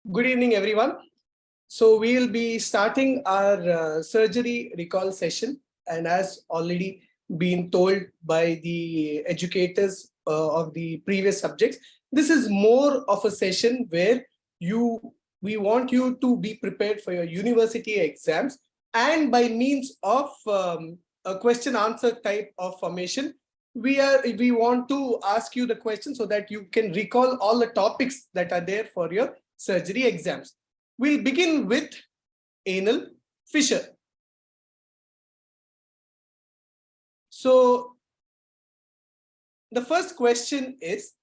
Good evening, everyone. So we'll be starting our surgery recall session, and as already been told by the educators of the previous subjects, this is more of a session where we want you to be prepared for your university exams, and by means of a question answer type of formation, we want to ask you the question so that you can recall all the topics that are there for your surgery exams. We'll begin with anal fissure. So the first question is,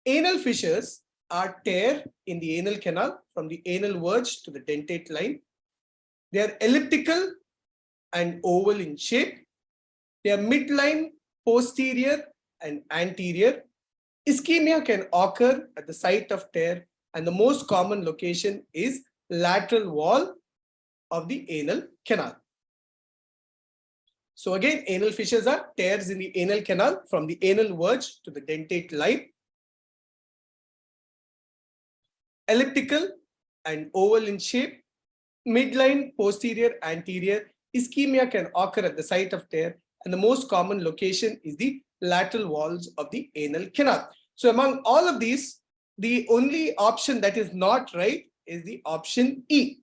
anal fissures are tear in the anal canal from the anal verge to the dentate line. They are elliptical and oval in shape. They are midline, posterior and anterior. Ischemia can occur at the site of tear, and the most common location is lateral wall of the anal canal. So again, anal fissures are tears in the anal canal from the anal verge to the dentate line. Elliptical and oval in shape, midline, posterior, anterior. Ischemia can occur at the site of tear, and the most common location is the lateral walls of the anal canal. So among all of these, the only option that is not right is the option E.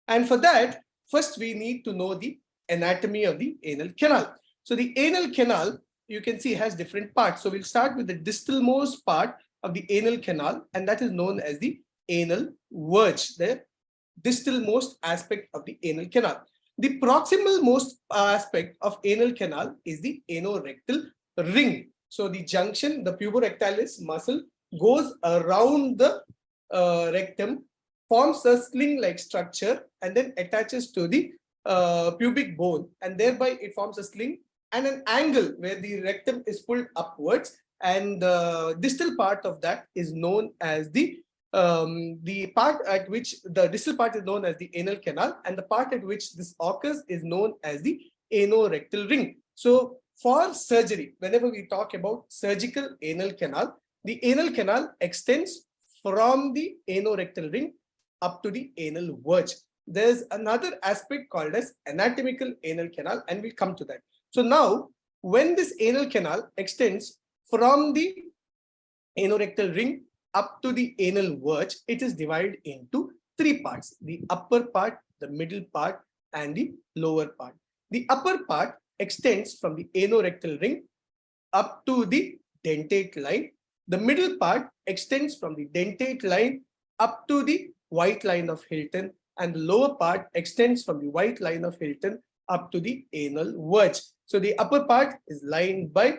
And for that, first we need to know the anatomy of the anal canal. So the anal canal, you can see, has different parts. So we'll start with the distalmost part of the anal canal, and that is known as the anal verge, the distalmost aspect of the anal canal. The proximal most aspect of anal canal is the anorectal ring. So the junction, the puborectalis muscle, goes around the rectum, forms a sling-like structure, and then attaches to the pubic bone, and thereby it forms a sling and an angle where the rectum is pulled upwards, and the distal part of that is known as the part at which the distal part is known as the anal canal, and the part at which this occurs is known as the anorectal ring. So for surgery, whenever we talk about surgical anal canal, the anal canal extends from the anorectal ring up to the anal verge. There's another aspect called as anatomical anal canal, and we'll come to that. So now, when this anal canal extends from the anorectal ring up to the anal verge, it is divided into three parts: the upper part, the middle part, and the lower part. The upper part extends from the anorectal ring up to the dentate line. The middle part extends from the dentate line up to the white line of Hilton, and the lower part extends from the white line of Hilton up to the anal verge. So the upper part is lined by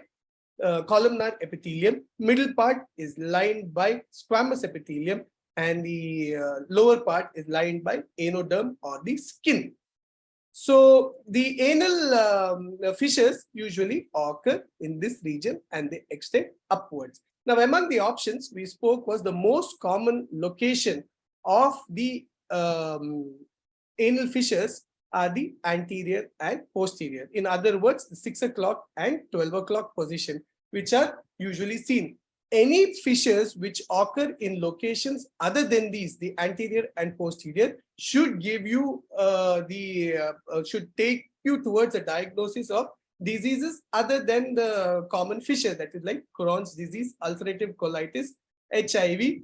columnar epithelium, middle part is lined by squamous epithelium, and the lower part is lined by anoderm or the skin. So the anal fissures usually occur in this region and they extend upwards. Now, among the options we spoke was the most common location of the anal fissures are the anterior and posterior. In other words, the 6 o'clock and 12 o'clock position, which are usually seen. Any fissures which occur in locations other than these, the anterior and posterior, should give you should take you towards a diagnosis of diseases other than the common fissure, that is like Crohn's disease, ulcerative colitis, HIV,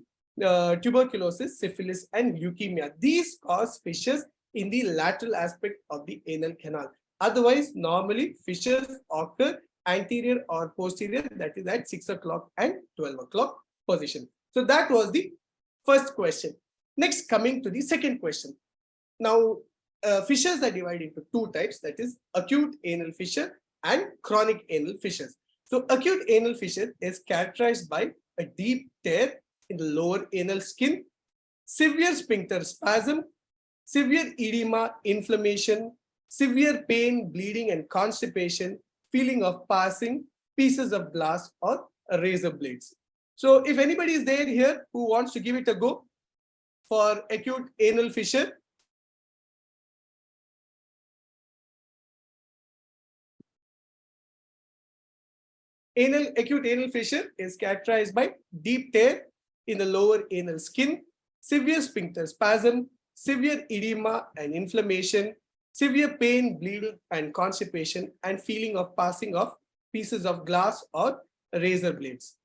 tuberculosis, syphilis, and leukemia. These cause fissures in the lateral aspect of the anal canal. Otherwise, normally fissures occur anterior or posterior, that is at 6 o'clock and 12 o'clock position. So that was the first question. Next, coming to the second question. Now, fissures are divided into two types, that is acute anal fissure and chronic anal fissures. So acute anal fissure is characterized by a deep tear in the lower anal skin, severe sphincter spasm, severe edema, inflammation, severe pain, bleeding, and constipation, feeling of passing pieces of glass or razor blades. So if anybody is there here who wants to give it a go for acute anal fissure. Acute anal fissure is characterized by deep tear in the lower anal skin, severe sphincter spasm, severe edema and inflammation, severe pain, bleeding and constipation, and feeling of passing of pieces of glass or razor blades.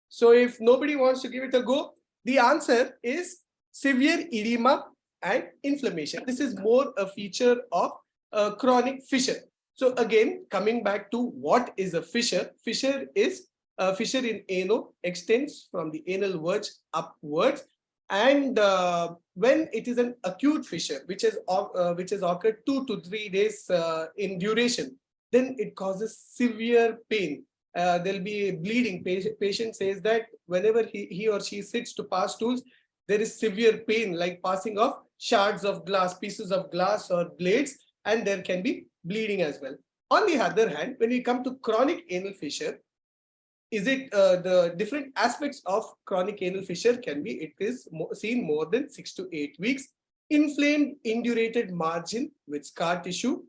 So if nobody wants to give it a go, the answer is severe edema and inflammation. This is more a feature of chronic fissure. So again, coming back to what is a fissure, fissure is a fissure in ano, extends from the anal verge upwards. And when it is an acute fissure, which has occurred 2 to 3 days in duration, then it causes severe pain. There'll be bleeding. Patient says that whenever he or she sits to pass stools, there is severe pain, like passing of shards of glass, pieces of glass or blades, and there can be bleeding as well. On the other hand, when we come to chronic anal fissure, is it the different aspects of chronic anal fissure can be, it is seen more than 6 to 8 weeks, inflamed indurated margin with scar tissue.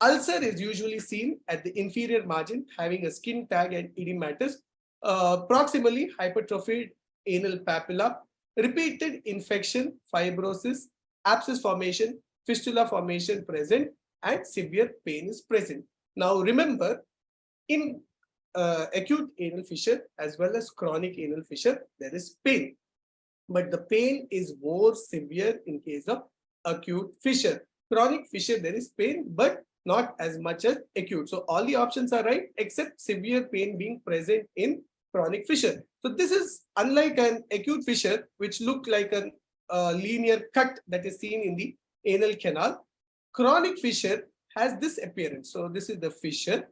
Ulcer is usually seen at the inferior margin, having a skin tag and edematous, proximally hypertrophied anal papilla, repeated infection, fibrosis, abscess formation, fistula formation present, and severe pain is present. Now remember, in acute anal fissure as well as chronic anal fissure, there is pain, but the pain is more severe in case of acute fissure. Chronic fissure, there is pain, but not as much as acute. So all the options are right, except severe pain being present in chronic fissure. So this is unlike an acute fissure, which look like a linear cut that is seen in the anal canal. Chronic fissure has this appearance. So this is the fissure.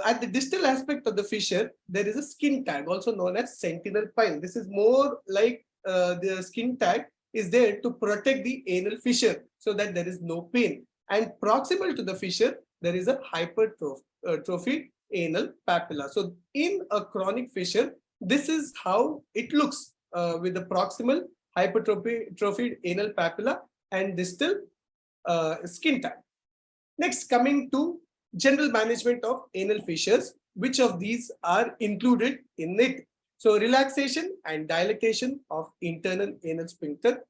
At the distal aspect of the fissure, there is a skin tag, also known as sentinel pile. This is more like the skin tag is there to protect the anal fissure so that there is no pain. And proximal to the fissure, there is a hypertrophied anal papilla. So in a chronic fissure, this is how it looks with the proximal hypertrophied anal papilla and distal skin tag. Next, coming to general management of anal fissures, which of these are included in it? So relaxation and dilatation of internal anal sphincter,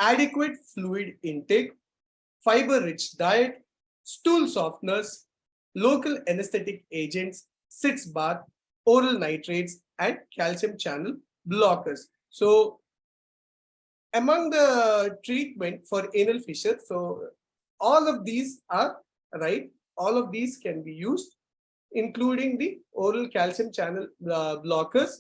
adequate fluid intake, fiber-rich diet, stool softeners, local anesthetic agents, sitz bath, oral nitrates, and calcium channel blockers. So among the treatment for anal fissure, so all of these are right. All of these can be used, including the oral calcium channel blockers.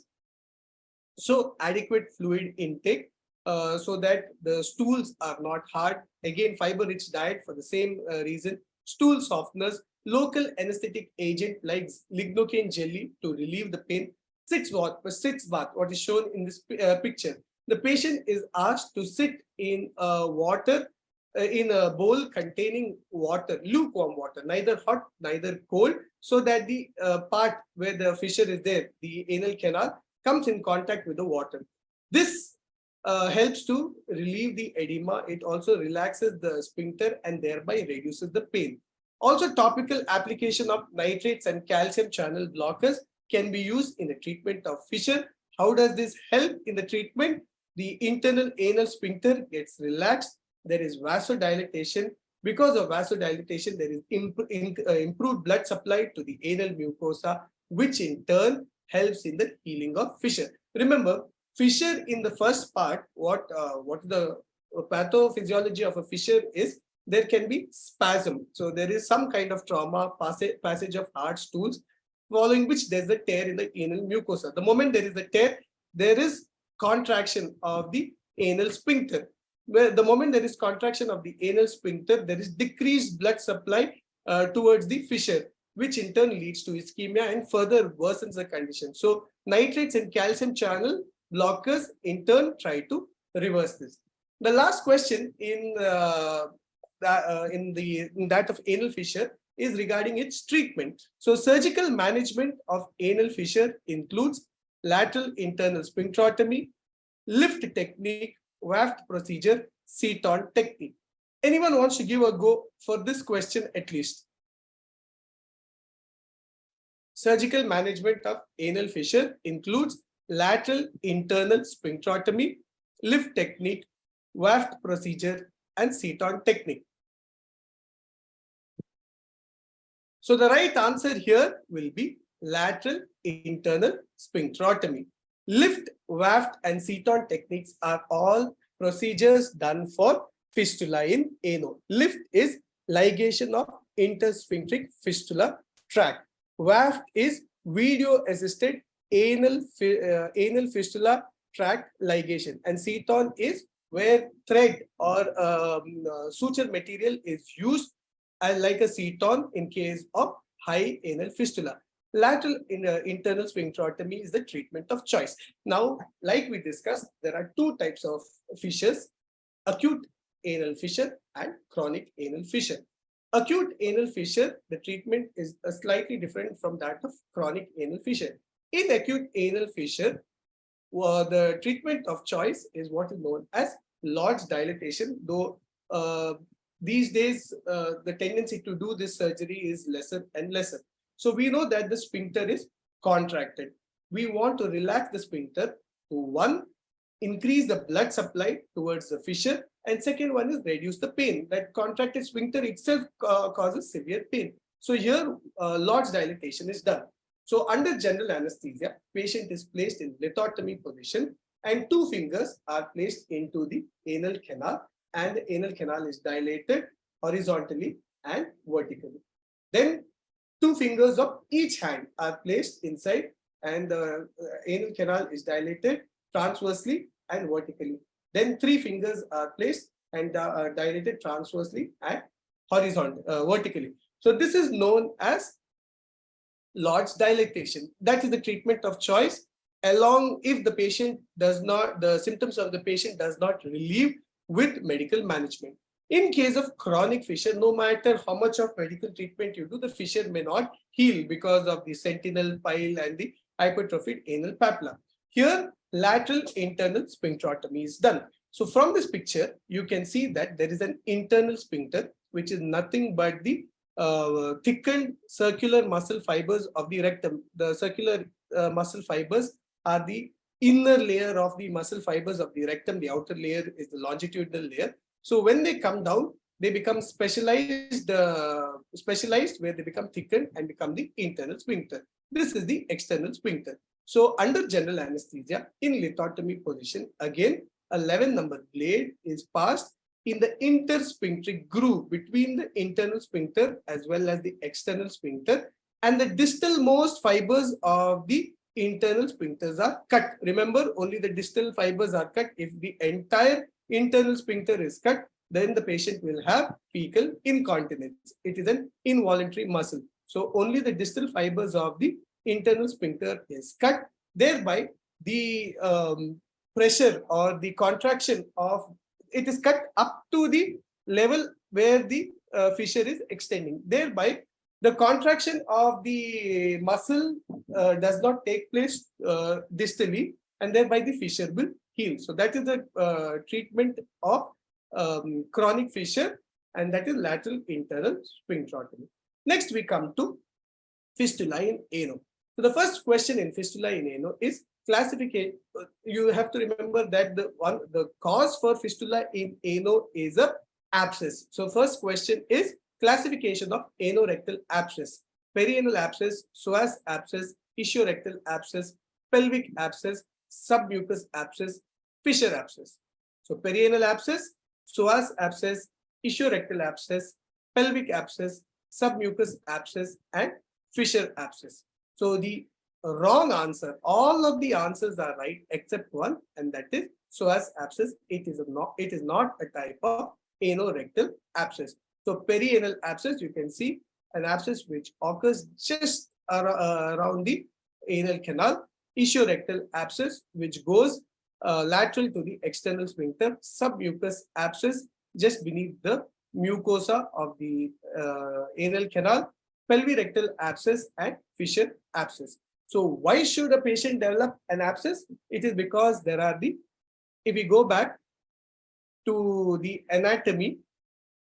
So adequate fluid intake, so that the stools are not hard. Again, fiber-rich diet for the same reason. Stool softeners, local anesthetic agent like lignocaine jelly to relieve the pain. Sitz bath, what is shown in this picture. The patient is asked to sit in water, in a bowl containing water, lukewarm water, neither hot, neither cold, so that the part where the fissure is there, the anal canal, comes in contact with the water. This helps to relieve the edema. It also relaxes the sphincter and thereby reduces the pain. Also, topical application of nitrates and calcium channel blockers can be used in the treatment of fissure. How does this help in the treatment? The internal anal sphincter gets relaxed. There is vasodilatation. Because of vasodilatation, there is improved blood supply to the anal mucosa, which in turn helps in the healing of fissure. Remember, fissure in the first part, what the pathophysiology of a fissure is, there can be spasm. So there is some kind of trauma, passage of hard stools, following which there's a tear in the anal mucosa. The moment there is a tear, there is contraction of the anal sphincter. Where the moment there is contraction of the anal sphincter, there is decreased blood supply towards the fissure, which in turn leads to ischemia and further worsens the condition. So nitrates and calcium channel blockers in turn try to reverse this. The last question in that of anal fissure is regarding its treatment. So surgical management of anal fissure includes lateral internal sphincterotomy, lift technique, waft procedure, seat-on technique. Anyone wants to give a go for this question at least? Surgical management of anal fissure includes lateral internal sphincterotomy, lift technique, waft procedure, and seton technique. So the right answer here will be lateral internal sphincterotomy. Lift, waft, and seton techniques are all procedures done for fistula in ano. Lift is ligation of intersphincteric fistula tract. Waft is video-assisted anal fistula tract ligation, and seton is where thread or suture material is used like a seton in case of high anal fistula. Lateral internal sphincterotomy is the treatment of choice. Now, like we discussed, there are two types of fissures: acute anal fissure and chronic anal fissure. Acute anal fissure, the treatment is slightly different from that of chronic anal fissure. In acute anal fissure, the treatment of choice is what is known as Lodge dilatation, though these days the tendency to do this surgery is lesser and lesser. So we know that the sphincter is contracted. We want to relax the sphincter to, one, increase the blood supply towards the fissure, and second one is reduce the pain. That contracted sphincter itself causes severe pain. So here Lodge dilatation is done. So under general anesthesia, patient is placed in lithotomy position and two fingers are placed into the anal canal, and the anal canal is dilated horizontally and vertically. Then two fingers of each hand are placed inside, and the anal canal is dilated transversely and vertically. Then three fingers are placed and dilated transversely and vertically. So this is known as Lodge dilatation. That is the treatment of choice, along if the patient does not, the symptoms of the patient does not relieve with medical management. In case of chronic fissure, no matter how much of medical treatment you do, the fissure may not heal because of the sentinel pile and the hypertrophied anal papilla. Here, lateral internal sphincterotomy is done. So from this picture, you can see that there is an internal sphincter, which is nothing but the thickened circular muscle fibers of the rectum. The circular muscle fibers are the inner layer of the muscle fibers of the rectum. The outer layer is the longitudinal layer. So when they come down, they become specialized where they become thickened and become the internal sphincter. This is the external sphincter. So under general anesthesia, in lithotomy position, again, a 11 number blade is passed in the intersphincteric groove between the internal sphincter as well as the external sphincter, and the distal most fibers of the internal sphincters are cut. Remember, only the distal fibers are cut. If the entire internal sphincter is cut, then the patient will have fecal incontinence. It is an involuntary muscle. So only the distal fibers of the internal sphincter is cut. Thereby, the pressure or the contraction of it is cut up to the level where the fissure is extending. Thereby, the contraction of the muscle does not take place distally, and thereby the fissure will heal. So that is the treatment of chronic fissure, and that is lateral internal sphincterotomy. Next, we come to fistula in ano. So the first question in fistula in ano is classification. You have to remember that the cause for fistula in ano is a abscess. So first question is classification of anorectal abscess: perianal abscess, psoas abscess, ischiorectal abscess, pelvic abscess, submucous abscess, fissure abscess. So perianal abscess, psoas abscess, ischiorectal abscess, pelvic abscess, submucous abscess, and fissure abscess. So the wrong answer, all of the answers are right except one, and that is psoas abscess. It is not a type of anorectal abscess. So perianal abscess, you can see an abscess which occurs just around the anal canal. Ischiorectal abscess, which goes lateral to the external sphincter. Submucous abscess, just beneath the mucosa of the anal canal. Pelvirectal abscess and fissure abscess. So why should a patient develop an abscess? It is because there are if we go back to the anatomy,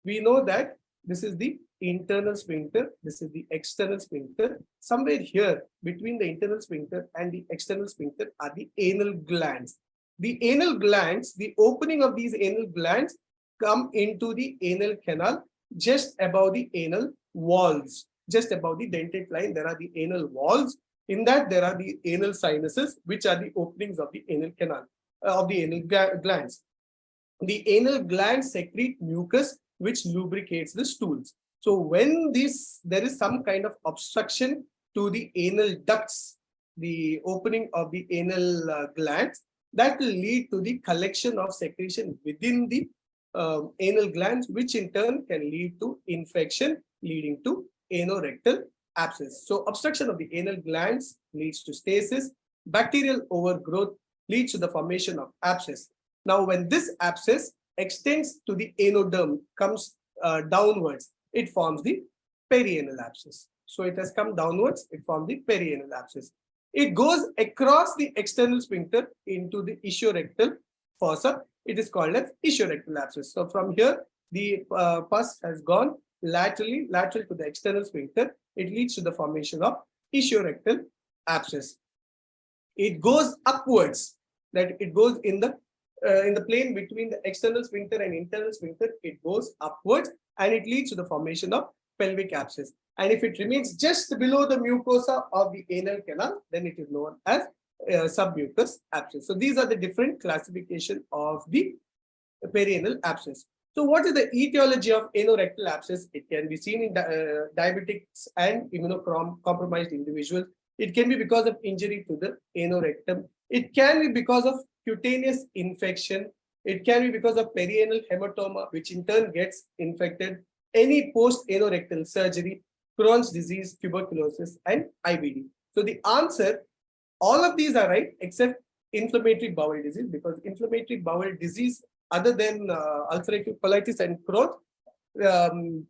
We know that this is the internal sphincter, this is the external sphincter. Somewhere here between the internal sphincter and the external sphincter are the anal glands. The anal glands, the opening of these anal glands come into the anal canal just above the anal walls. Just above the dentate line, there are the anal walls. In that, there are the anal sinuses, which are the openings of the anal canal, of the anal glands. The anal glands secrete mucus, which lubricates the stools. So when there is some kind of obstruction to the anal ducts, the opening of the anal glands, that will lead to the collection of secretion within the anal glands, which in turn can lead to infection, leading to anorectal abscess. So obstruction of the anal glands leads to stasis. Bacterial overgrowth leads to the formation of abscess. Now, when this abscess extends to the anoderm, comes downwards, it forms the perianal abscess. So it has come downwards, it forms the perianal abscess. It goes across the external sphincter into the ischiorectal fossa. It is called as ischiorectal abscess. So from here, the pus has gone lateral to the external sphincter. It leads to the formation of ischiorectal abscess. It goes upwards, that it goes in the plane between the external sphincter and internal sphincter. It goes upwards and it leads to the formation of pelvic abscess. And if it remains just below the mucosa of the anal canal, then it is known as submucous abscess. So these are the different classification of the perianal abscess. So what is the etiology of anorectal abscess? It can be seen in diabetics and immunocompromised individuals. It can be because of injury to the anorectum. It can be because of cutaneous infection. It can be because of perianal hematoma, which in turn gets infected. Any post-anorectal surgery, Crohn's disease, tuberculosis, and IBD. So the answer, all of these are right except inflammatory bowel disease, because inflammatory bowel disease, other than ulcerative colitis and Crohn's,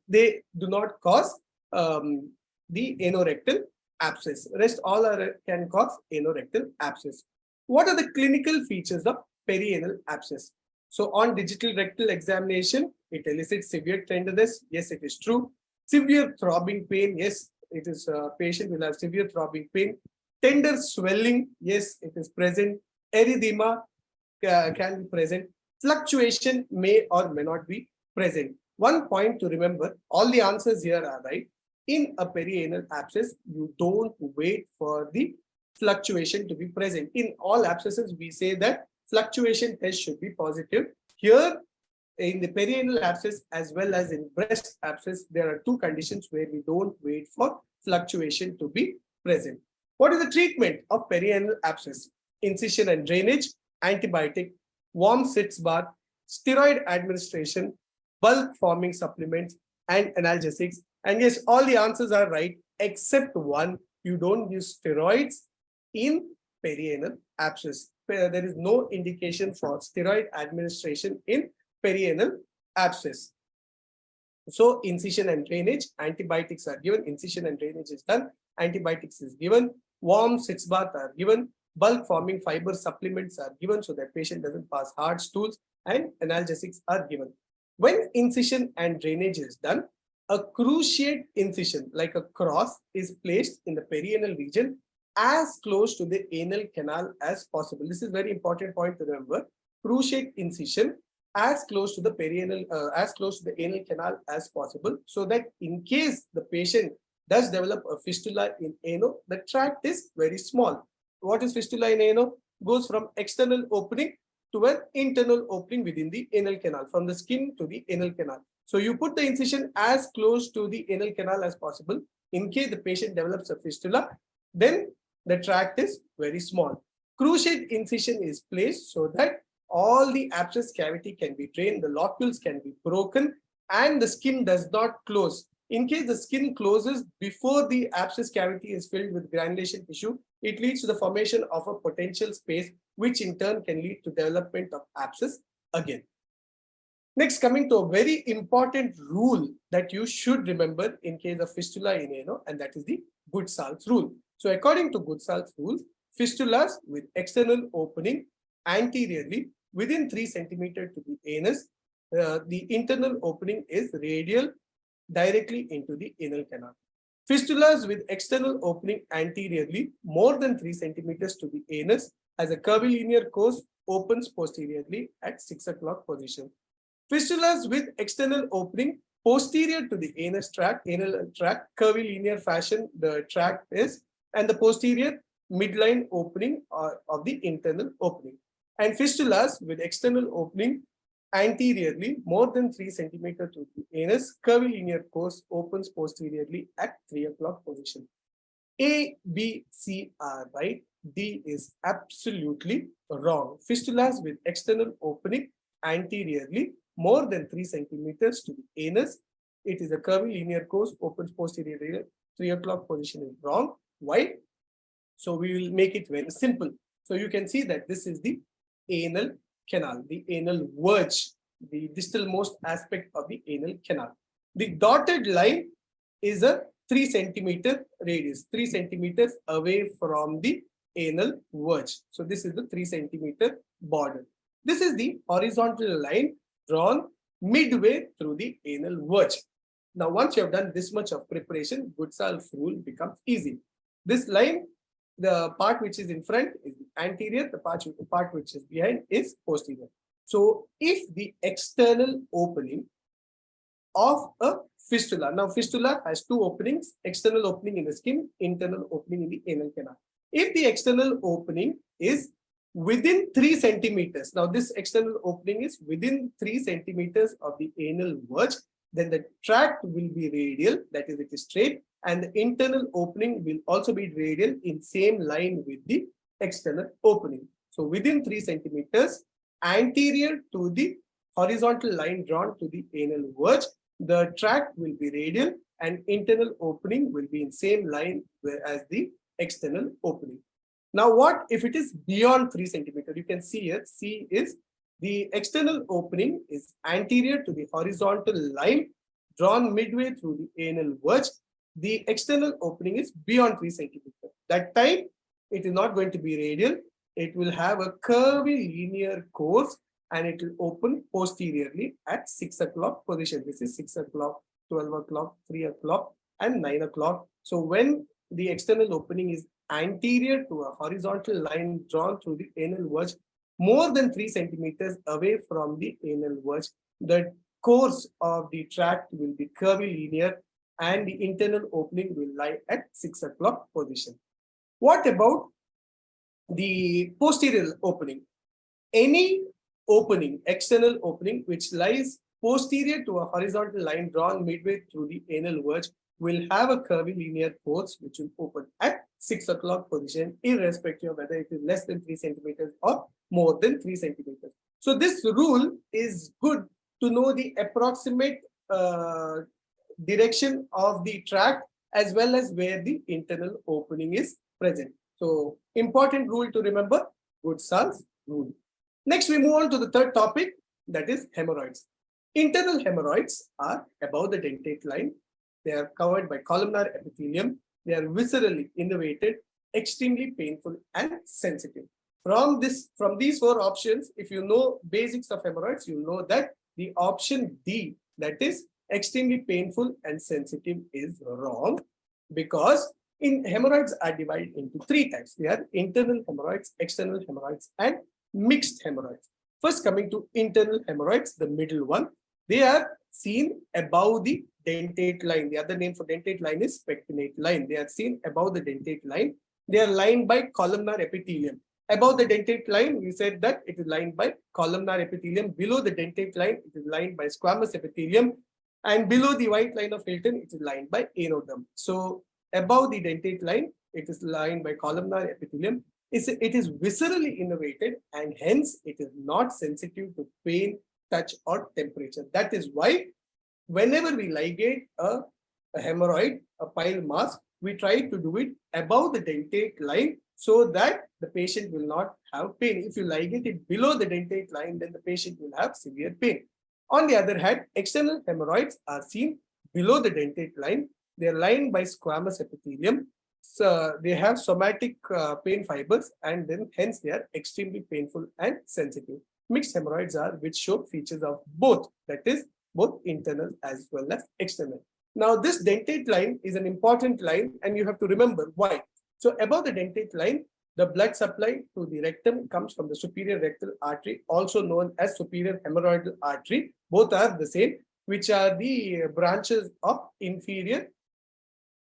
they do not cause the anorectal abscess. Rest all can cause anorectal abscess. What are the clinical features of perianal abscess? So on digital rectal examination, it elicits severe tenderness. Yes, it is true. Severe throbbing pain. Yes, it is patient will have severe throbbing pain. Tender swelling. Yes, it is present. Erythema can be present. Fluctuation may or may not be present. One point to remember, all the answers here are right. In a perianal abscess, you don't wait for the fluctuation to be present. In all abscesses, we say that fluctuation test should be positive. Here, in the perianal abscess as well as in breast abscess, there are two conditions where we don't wait for fluctuation to be present. What is the treatment of perianal abscess? Incision and drainage, antibiotic, warm sitz bath, steroid administration, bulk forming supplements, and analgesics. And yes, all the answers are right except one. You don't use steroids in perianal abscess. There is no indication for steroid administration in perianal abscess. So incision and drainage, antibiotics are given, incision and drainage is done, antibiotics is given, warm sitz bath are given, bulk forming fiber supplements are given so that patient doesn't pass hard stools, and analgesics are given. When incision and drainage is done, a cruciate incision like a cross is placed in the perianal region as close to the anal canal as possible. This is very important point to remember. Cruciate incision as close to the perianal, as close to the anal canal as possible, so that in case the patient does develop a fistula in ano, the tract is very small. What is fistula in ano? Goes from external opening to an internal opening within the anal canal, from the skin to the anal canal. So you put the incision as close to the anal canal as possible. In case the patient develops a fistula, then the tract is very small. Cruciate incision is placed so that all the abscess cavity can be drained, the locules can be broken, and the skin does not close. In case the skin closes before the abscess cavity is filled with granulation tissue, it leads to the formation of a potential space, which in turn can lead to development of abscess again. Next, coming to a very important rule that you should remember in case of fistula in ano, and that is the Good-Salz rule. So according to Good-Salz rule, fistulas with external opening anteriorly within 3 cm to the anus the internal opening is radial directly into the anal canal. Fistulas with external opening anteriorly more than 3 centimeters to the anus as a curvilinear course opens posteriorly at 6 o'clock position. Fistulas with external opening posterior to the anal tract, curvilinear fashion the tract is, and the posterior midline opening of the internal opening. And fistulas with external opening anteriorly more than 3 centimeters to the anus, curvilinear course opens posteriorly at 3 o'clock position. A, B, C are right. D is absolutely wrong. Fistulas with external opening anteriorly more than 3 centimeters to the anus. It is a curvilinear course, opens posteriorly. 3 o'clock position is wrong. Why? So we will make it very simple. So you can see that this is the anal canal, the anal verge, the distalmost aspect of the anal canal. The dotted line is a 3 centimeter radius, 3 centimeters away from the anal verge. So this is the 3 centimeter border. This is the horizontal line drawn midway through the anal verge. Now, once you have done this much of preparation, Goodsall's rule becomes easy. This line, the part which is in front is the anterior, the part which is behind is posterior. So if the external opening of a fistula, now fistula has 2 openings, external opening in the skin, internal opening in the anal canal. If the external opening is within 3 centimeters, now this external opening is within 3 centimeters of the anal verge, then the tract will be radial, that is, it is straight, and the internal opening will also be radial in same line with the external opening. So within 3 centimeters, anterior to the horizontal line drawn to the anal verge, the tract will be radial and internal opening will be in same line as the external opening. Now, what if it is beyond 3 centimeters? You can see here, C is the external opening is anterior to the horizontal line drawn midway through the anal verge. The external opening is beyond 3 centimeters. That time, it is not going to be radial. It will have a curvilinear course and it will open posteriorly at 6 o'clock position. This is 6 o'clock, 12 o'clock, 3 o'clock, and 9 o'clock. So when the external opening is anterior to a horizontal line drawn through the anal verge, more than 3 centimeters away from the anal verge, the course of the tract will be curvilinear and the internal opening will lie at 6 o'clock position. What about the posterior opening? Any opening, external opening, which lies posterior to a horizontal line drawn midway through the anal verge will have a curvilinear course which will open at 6 o'clock position, irrespective of whether it is less than 3 centimeters or more than 3 centimeters. So this rule is good to know the approximate direction of the tract as well as where the internal opening is present. So important rule to remember, Goodsall's rule. Next, we move on to the third topic, that is hemorrhoids. Internal hemorrhoids are above the dentate line. They are covered by columnar epithelium. They are viscerally innervated, extremely painful and sensitive. From these 4 options, if you know basics of hemorrhoids, you know that the option D, that is extremely painful and sensitive, is wrong, because hemorrhoids are divided into 3 types. They are internal hemorrhoids, external hemorrhoids, and mixed hemorrhoids. First, coming to internal hemorrhoids, the middle one, they are seen above the dentate line. The other name for dentate line is pectinate line. They are seen above the dentate line. They are lined by columnar epithelium. Above the dentate line, we said that it is lined by columnar epithelium. Below the dentate line, it is lined by squamous epithelium. And below the white line of Hilton, it is lined by anoderm. So above the dentate line, it is lined by columnar epithelium. It is viscerally innervated and hence it is not sensitive to pain, touch, or temperature. That is why whenever we ligate a hemorrhoid, a pile mass, we try to do it above the dentate line so that the patient will not have pain. If you ligate it below the dentate line, then the patient will have severe pain. On the other hand, external hemorrhoids are seen below the dentate line. They are lined by squamous epithelium. So they have somatic pain fibers and then hence they are extremely painful and sensitive. Mixed hemorrhoids are which show features of both, that is both internal as well as external. Now this dentate line is an important line and you have to remember why. So above the dentate line, the blood supply to the rectum comes from the superior rectal artery, also known as superior hemorrhoidal artery. Both are the same, which are the branches of inferior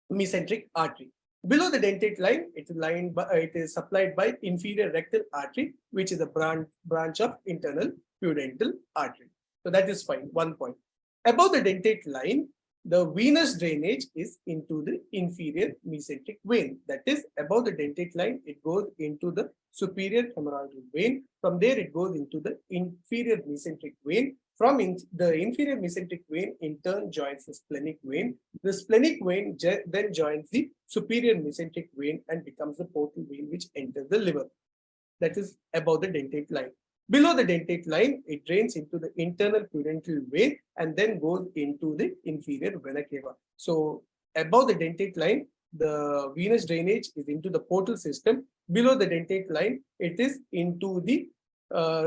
mesenteric artery. Below the dentate line, it is supplied by inferior rectal artery, which is a branch of internal pudendal artery. So that is fine, 1 point. Above the dentate line, the venous drainage is into the inferior mesenteric vein. That is, above the dentate line, it goes into the superior hemorrhoidal vein. From there, it goes into the inferior mesenteric vein. From the inferior mesenteric vein, in turn, joins the splenic vein. The splenic vein then joins the superior mesenteric vein and becomes the portal vein which enters the liver. That is above the dentate line. Below the dentate line, it drains into the internal pudendal vein and then goes into the inferior vena cava. So above the dentate line, the venous drainage is into the portal system. Below the dentate line, it is into the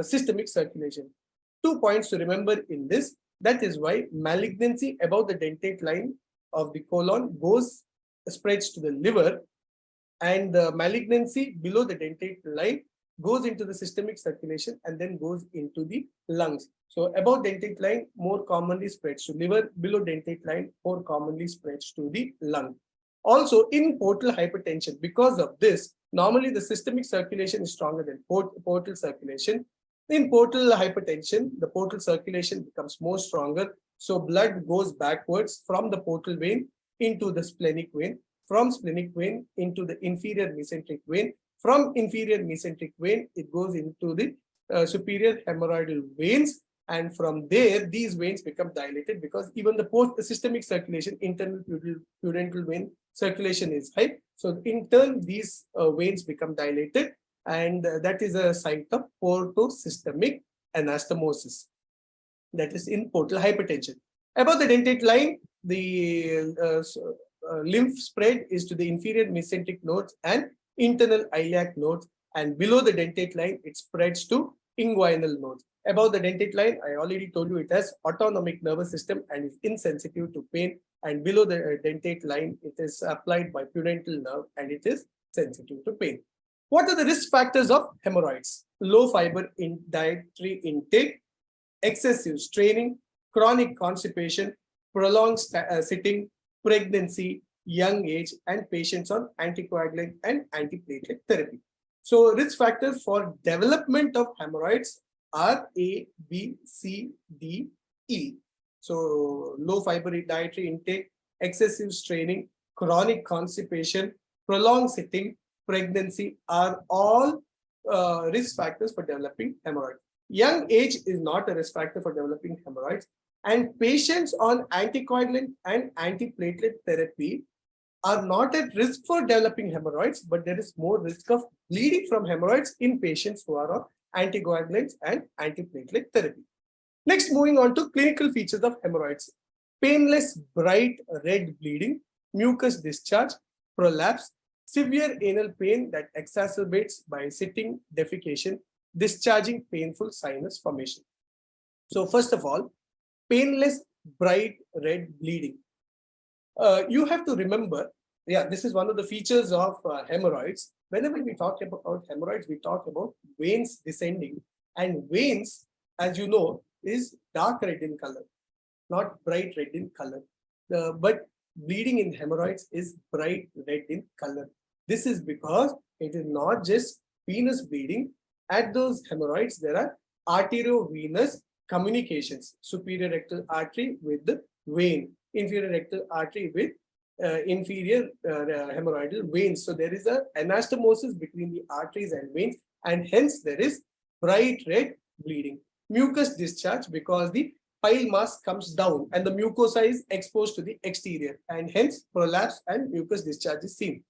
systemic circulation. 2 points to remember in this. That is why malignancy above the dentate line of the colon spreads to the liver, and the malignancy below the dentate line goes into the systemic circulation and then goes into the lungs. So above dentate line more commonly spreads to liver, below dentate line more commonly spreads to the lung. Also in portal hypertension, because of this, normally the systemic circulation is stronger than portal circulation. In portal hypertension, the portal circulation becomes more stronger. So blood goes backwards from the portal vein into the splenic vein, from splenic vein into the inferior mesenteric vein. From inferior mesenteric vein, it goes into the superior hemorrhoidal veins. And from there, these veins become dilated because even the systemic circulation, internal pudendal vein circulation is high. So in turn, these veins become dilated. And that is a site of portosystemic anastomosis. That is in portal hypertension. Above the dentate line, the lymph spread is to the inferior mesenteric nodes and internal iliac nodes, and below the dentate line, it spreads to inguinal nodes. Above the dentate line, I already told you it has autonomic nervous system and is insensitive to pain, and below the dentate line, it is applied by pudendal nerve and it is sensitive to pain. What are the risk factors of hemorrhoids? Low fiber dietary intake, excessive straining, chronic constipation, prolonged sitting, pregnancy, young age, and patients on anticoagulant and antiplatelet therapy. So risk factors for development of hemorrhoids are A, B, C, D, E. So low fiber dietary intake, excessive straining, chronic constipation, prolonged sitting, pregnancy are all risk factors for developing hemorrhoids. Young age is not a risk factor for developing hemorrhoids, and patients on anticoagulant and antiplatelet therapy are not at risk for developing hemorrhoids, but there is more risk of bleeding from hemorrhoids in patients who are on anticoagulants and antiplatelet therapy. Next, moving on to clinical features of hemorrhoids. Painless, bright red bleeding, mucus discharge, prolapse, severe anal pain that exacerbates by sitting, defecation, discharging painful sinus formation. So first of all, painless, bright red bleeding. You have to remember, this is one of the features of hemorrhoids. Whenever we talk about hemorrhoids, we talk about veins descending, and veins, as you know, is dark red in color, not bright red in color. But bleeding in hemorrhoids is bright red in color. This is because it is not just venous bleeding. At those hemorrhoids, there are arteriovenous communications, superior rectal artery with the vein, inferior rectal artery with inferior hemorrhoidal veins. So there is an anastomosis between the arteries and veins, and hence there is bright red bleeding. Mucus discharge because the pile mass comes down and the mucosa is exposed to the exterior, and hence prolapse and mucus discharge is seen.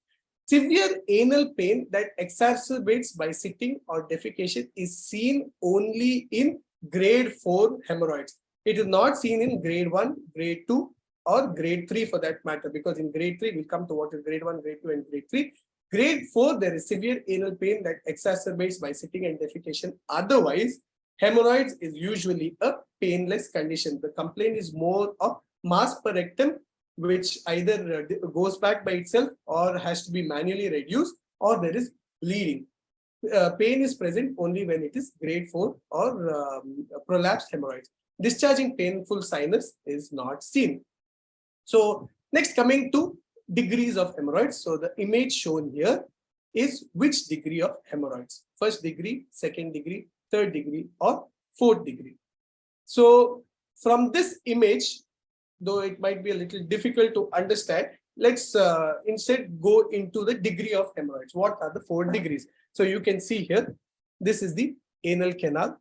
Severe anal pain that exacerbates by sitting or defecation is seen only in grade 4 hemorrhoids. It is not seen in grade 1, grade 2, or grade 3 for that matter, because in grade 3, we'll come to what is grade 1, grade 2, and grade 3. Grade 4, there is severe anal pain that exacerbates by sitting and defecation. Otherwise, Hemorrhoids is usually a painless condition. The complaint is more of mass per rectum, which either goes back by itself or has to be manually reduced, or there is bleeding. Pain is present only when it is grade 4 or prolapsed hemorrhoids. Discharging painful sinus is not seen. So next, coming to degrees of hemorrhoids. So the image shown here is which degree of hemorrhoids: first degree, second degree, third degree, or fourth degree. So from this image, though it might be a little difficult to understand, let's instead go into the degree of hemorrhoids. What are the 4 degrees? So you can see here, this is the anal canal,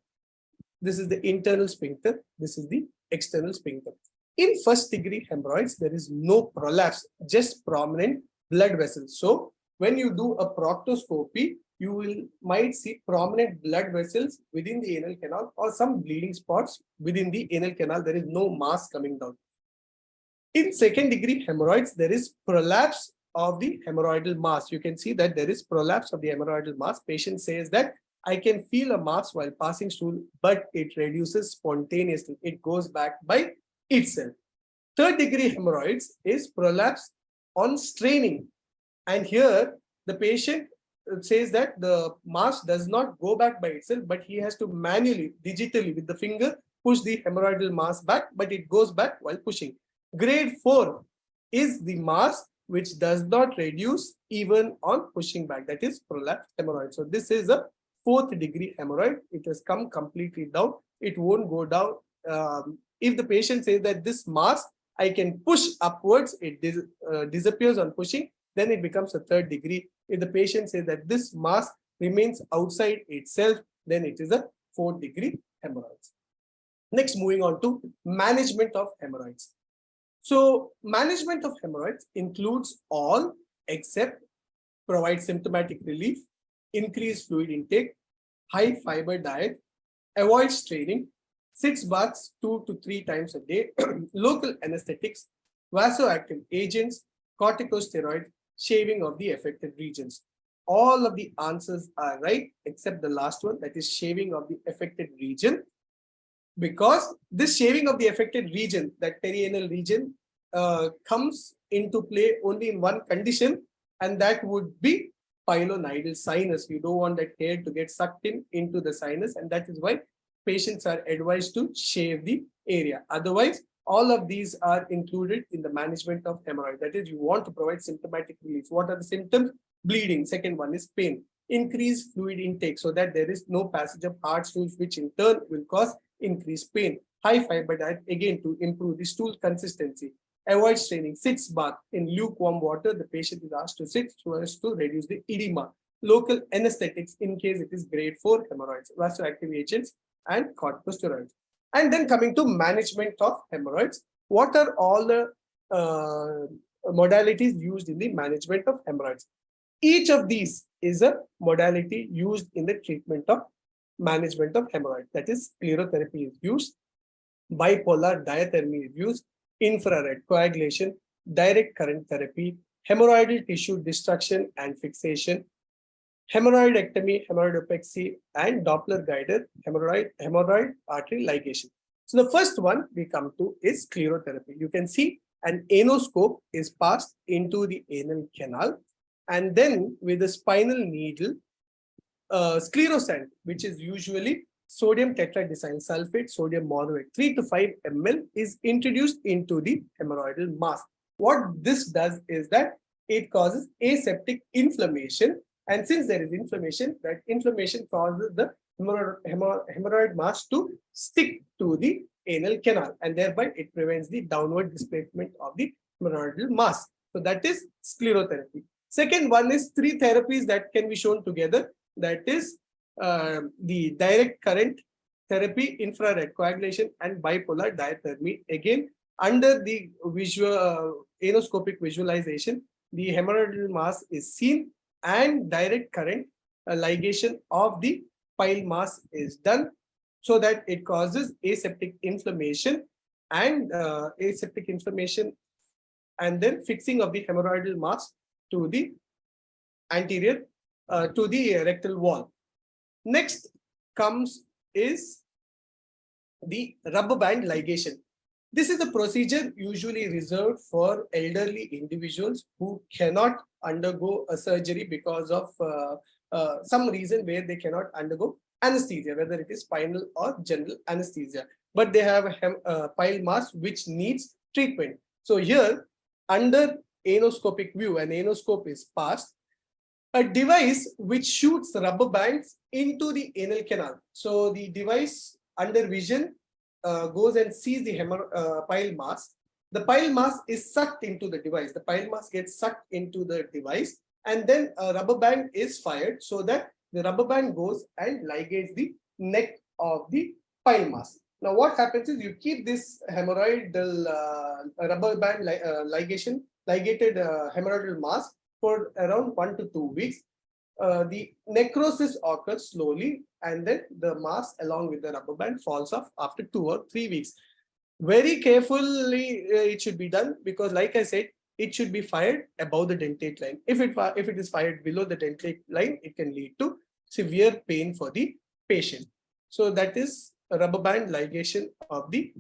this is the internal sphincter, this is the external sphincter. In first degree hemorrhoids, there is no prolapse, just prominent blood vessels. So when you do a proctoscopy, you might see prominent blood vessels within the anal canal or some bleeding spots within the anal canal. There is no mass coming down. In second degree hemorrhoids, there is prolapse of the hemorrhoidal mass. You can see that there is prolapse of the hemorrhoidal mass. Patient says that I can feel a mass while passing stool, but it reduces spontaneously. It goes back by itself. Third degree hemorrhoids is prolapse on straining. And here the patient says that the mass does not go back by itself, but he has to manually, digitally with the finger, push the hemorrhoidal mass back, but it goes back while pushing. Grade 4 is the mass which does not reduce even on pushing back, that is prolapsed hemorrhoid. So this is a 4th degree hemorrhoid. It has come completely down. It won't go down. If the patient says that this mass I can push upwards, it disappears on pushing, then it becomes a 3rd degree. If the patient says that this mass remains outside itself, then it is a 4th degree hemorrhoids. Next, moving on to management of hemorrhoids. So management of hemorrhoids includes all except provide symptomatic relief, increase fluid intake, high fiber diet, avoid straining, 6 baths 2 to 3 times a day, local anesthetics, vasoactive agents, corticosteroids, shaving of the affected regions. All of the answers are right except the last one, that is shaving of the affected region. Because this shaving of the affected region, that perianal region, comes into play only in one condition, and that would be pilonidal sinus. You don't want that hair to get sucked into the sinus, and that is why patients are advised to shave the area. Otherwise, all of these are included in the management of hemorrhoid. That is, you want to provide symptomatic relief. What are the symptoms? Bleeding. Second one is pain. Increase fluid intake so that there is no passage of hard stools, which in turn will cause increased pain. High fiber diet, again to improve the stool consistency. Avoid straining. 6 bath in lukewarm water. The patient is asked to sit so as to reduce the edema. Local anesthetics in case it is grade 4 hemorrhoids, vasoactive agents, and corticosteroids. And then coming to management of hemorrhoids, what are all the modalities used in the management of hemorrhoids? Each of these is a modality used in the treatment of management of hemorrhoid. That is, sclerotherapy is used, bipolar diathermy is used, infrared coagulation, direct current therapy, hemorrhoidal tissue destruction and fixation, hemorrhoidectomy, hemorrhoidopexy, and Doppler guided hemorrhoid artery ligation. So the first one we come to is sclerotherapy. You can see an anoscope is passed into the anal canal, and then with a spinal needle, sclerosant, which is usually sodium tetradecyl sulfate, sodium morphoate, 3 to 5 ml, is introduced into the hemorrhoidal mass. What this does is that it causes aseptic inflammation, and since there is inflammation, that inflammation causes the hemorrhoid mass to stick to the anal canal, and thereby it prevents the downward displacement of the hemorrhoidal mass. So that is sclerotherapy. Second one is 3 therapies that can be shown together. That is the direct current therapy, infrared coagulation, and bipolar diathermy. Again, under the visual anoscopic visualization, the hemorrhoidal mass is seen, and direct current ligation of the pile mass is done so that it causes aseptic inflammation and then fixing of the hemorrhoidal mass to the anterior to the rectal wall. Next comes is the rubber band ligation. This is a procedure usually reserved for elderly individuals who cannot undergo a surgery because of some reason where they cannot undergo anesthesia, whether it is spinal or general anesthesia, but they have a pile mass which needs treatment. So here, under anoscopic view, an anoscope is passed, a device which shoots rubber bands into the anal canal. So the device under vision goes and sees the pile mass. The pile mass is sucked into the device. The pile mass gets sucked into the device, and then a rubber band is fired so that the rubber band goes and ligates the neck of the pile mass. Now, what happens is you keep this hemorrhoidal rubber band ligated hemorrhoidal mass for around 1 to 2 weeks. The necrosis occurs slowly, and then the mass along with the rubber band falls off after 2 or 3 weeks. Very carefully it should be done, because like I said, it should be fired above the dentate line. If it is fired below the dentate line, it can lead to severe pain for the patient. So that is a rubber band ligation of the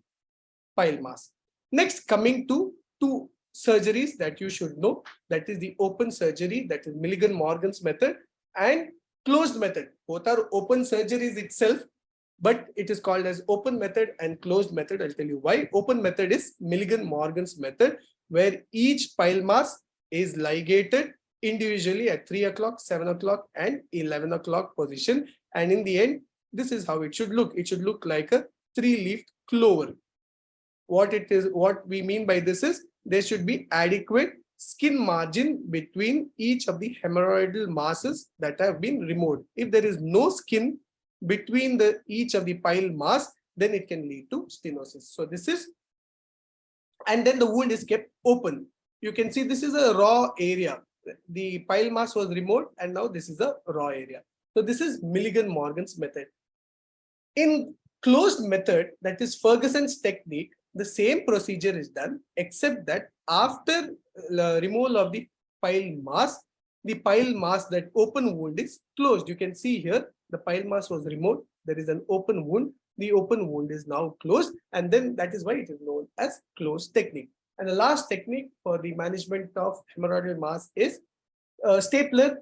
pile mass. Next, coming to two surgeries that you should know, that is the open surgery, that is Milligan-Morgan's method, and closed method. Both are open surgeries itself, but it is called as open method and closed method. I'll tell you why. Open method is Milligan-Morgan's method, where each pile mass is ligated individually at 3 o'clock, 7 o'clock, and 11 o'clock position. And in the end, this is how it should look. It should look like a 3-leafed clover. What we mean by this is there should be adequate skin margin between each of the hemorrhoidal masses that have been removed. If there is no skin between each of the pile mass, then it can lead to stenosis. So this is, and then the wound is kept open. You can see this is a raw area. The pile mass was removed, and now this is a raw area. So this is Milligan-Morgan's method. In closed method, that is Ferguson's technique, the same procedure is done, except that after removal of the pile mass, that open wound is closed. You can see here, the pile mass was removed. There is an open wound. The open wound is now closed, and then that is why it is known as closed technique. And the last technique for the management of hemorrhoidal mass is stapler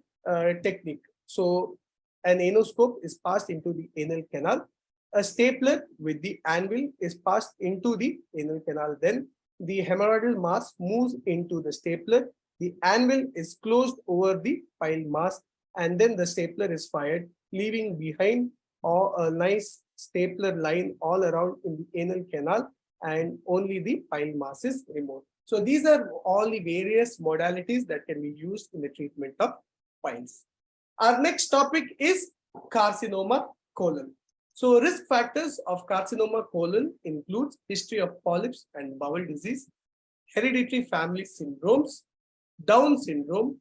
technique. So an anoscope is passed into the anal canal. A stapler with the anvil is passed into the anal canal. Then the hemorrhoidal mass moves into the stapler. The anvil is closed over the pile mass, and then the stapler is fired, leaving behind a nice stapler line all around in the anal canal, and only the pile mass is removed. So these are all the various modalities that can be used in the treatment of piles. Our next topic is carcinoma colon. So risk factors of carcinoma colon includes history of polyps and bowel disease, hereditary family syndromes, Down syndrome,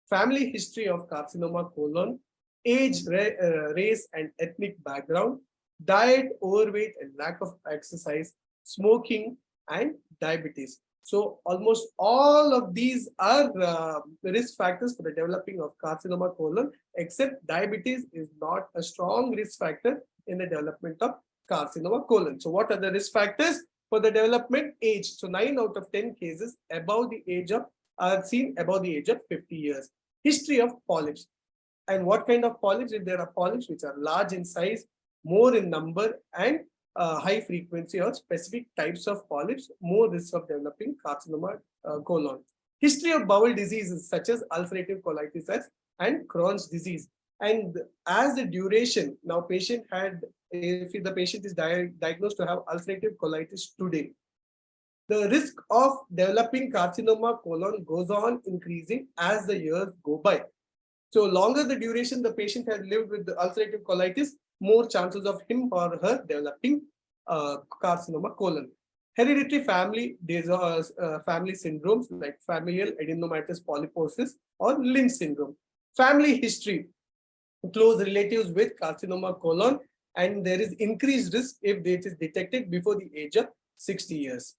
family history of carcinoma colon, age, race and ethnic background, diet, overweight and lack of exercise, smoking, and diabetes. So almost all of these are risk factors for the developing of carcinoma colon, except diabetes is not a strong risk factor in the development of carcinoma colon. So what are the risk factors for the development? Age. So 9 out of 10 cases above the age of are seen above the age of 50 years. History of polyps. And what kind of polyps? If there are polyps which are large in size, more in number, and high frequency or specific types of polyps, more risk of developing carcinoma colon. History of bowel diseases such as ulcerative colitis and Crohn's disease. And as the duration, now patient had, if the patient is diagnosed to have ulcerative colitis today, the risk of developing carcinoma colon goes on increasing as the years go by. So longer the duration the patient has lived with the ulcerative colitis, more chances of him or her developing carcinoma colon. Hereditary family syndromes like familial adenomatous polyposis or Lynch syndrome. Family history, close relatives with carcinoma colon, and there is increased risk if it is detected before the age of 60 years.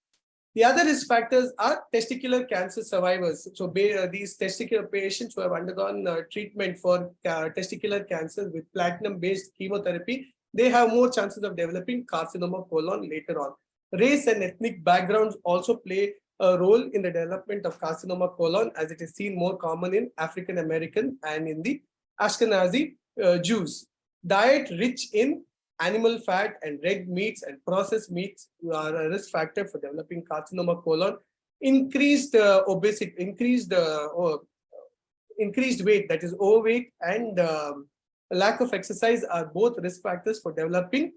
The other risk factors are testicular cancer survivors. So these testicular patients who have undergone treatment for testicular cancer with platinum-based chemotherapy they have more chances of developing carcinoma colon later on. Race and ethnic backgrounds also play a role in the development of carcinoma colon, as it is seen more common in African American and in the Ashkenazi Jews. Diet rich in animal fat and red meats and processed meats are a risk factor for developing carcinoma colon. Increased obesity, increased weight, that is overweight, and lack of exercise are both risk factors for developing